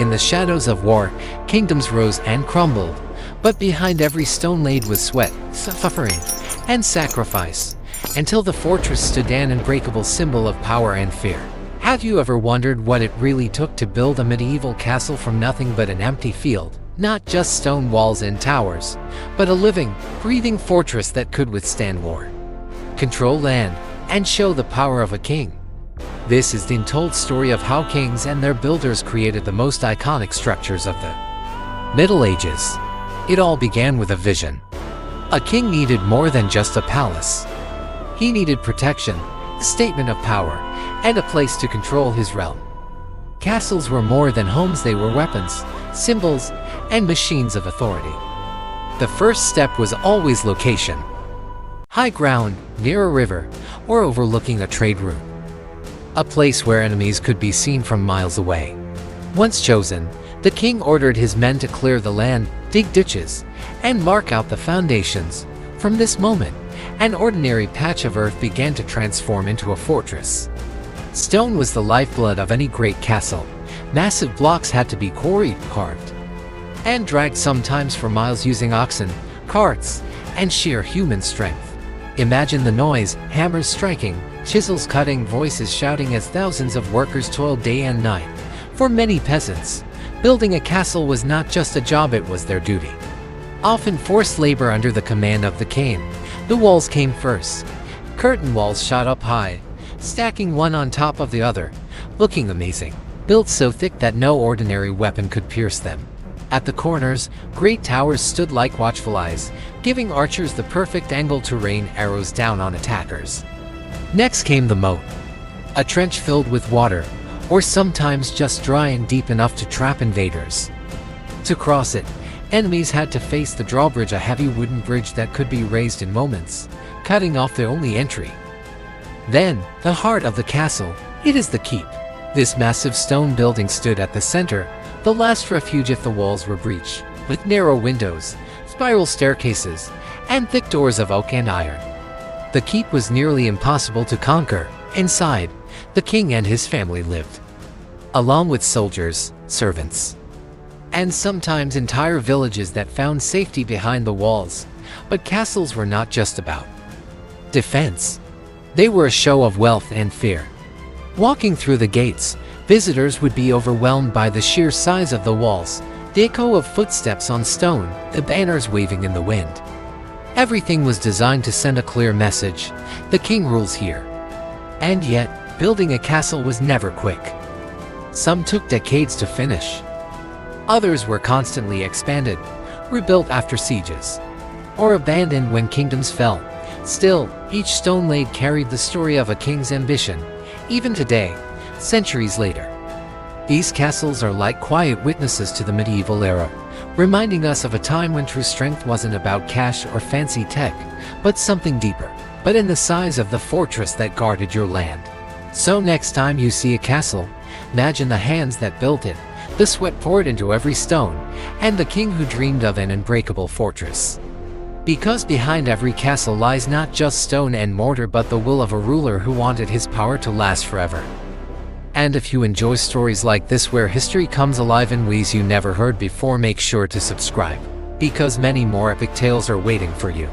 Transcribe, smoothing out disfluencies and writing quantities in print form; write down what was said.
In the shadows of war, kingdoms rose and crumbled, but behind every stone laid was sweat, suffering, and sacrifice, until the fortress stood an unbreakable symbol of power and fear. Have you ever wondered what it really took to build a medieval castle from nothing but an empty field? Not just stone walls and towers, but a living, breathing fortress that could withstand war, control land, and show the power of a king. This is the untold story of how kings and their builders created the most iconic structures of the Middle Ages. It all began with a vision. A king needed more than just a palace. He needed protection, a statement of power, and a place to control his realm. Castles were more than homes, they were weapons, symbols, and machines of authority. The first step was always location. High ground, near a river, or overlooking a trade route. A place where enemies could be seen from miles away. Once chosen, the king ordered his men to clear the land, dig ditches, and mark out the foundations. From this moment, an ordinary patch of earth began to transform into a fortress. Stone was the lifeblood of any great castle. Massive blocks had to be quarried, carved, and dragged sometimes for miles using oxen, carts, and sheer human strength. Imagine the noise, hammers striking, chisels cutting, voices shouting as thousands of workers toiled day and night. For many peasants, building a castle was not just a job, it was their duty. Often forced labor under the command of the king. The walls came first. Curtain walls shot up high, stacking one on top of the other, looking amazing. Built so thick that no ordinary weapon could pierce them. At the corners, great towers stood like watchful eyes, giving archers the perfect angle to rain arrows down on attackers. Next came the moat, a trench filled with water, or sometimes just dry and deep enough to trap invaders. To cross it, enemies had to face the drawbridge, a heavy wooden bridge that could be raised in moments, cutting off the only entry. Then, the heart of the castle, it is the keep. This massive stone building stood at the center, the last refuge if the walls were breached, with narrow windows, spiral staircases, and thick doors of oak and iron. The keep was nearly impossible to conquer. Inside, the king and his family lived, along with soldiers, servants, and sometimes entire villages that found safety behind the walls. But castles were not just about defense. They were a show of wealth and fear. Walking through the gates, visitors would be overwhelmed by the sheer size of the walls, the echo of footsteps on stone, the banners waving in the wind. Everything was designed to send a clear message: the king rules here. And yet, building a castle was never quick. Some took decades to finish. Others were constantly expanded, rebuilt after sieges, or abandoned when kingdoms fell. Still, each stone laid carried the story of a king's ambition. Even today, centuries later, these castles are like quiet witnesses to the medieval era, reminding us of a time when true strength wasn't about cash or fancy tech, but something deeper, but in the size of the fortress that guarded your land. So next time you see a castle, imagine the hands that built it, the sweat poured into every stone, and the king who dreamed of an unbreakable fortress. Because behind every castle lies not just stone and mortar, but the will of a ruler who wanted his power to last forever. And if you enjoy stories like this where history comes alive in ways you never heard before, make sure to subscribe, because many more epic tales are waiting for you.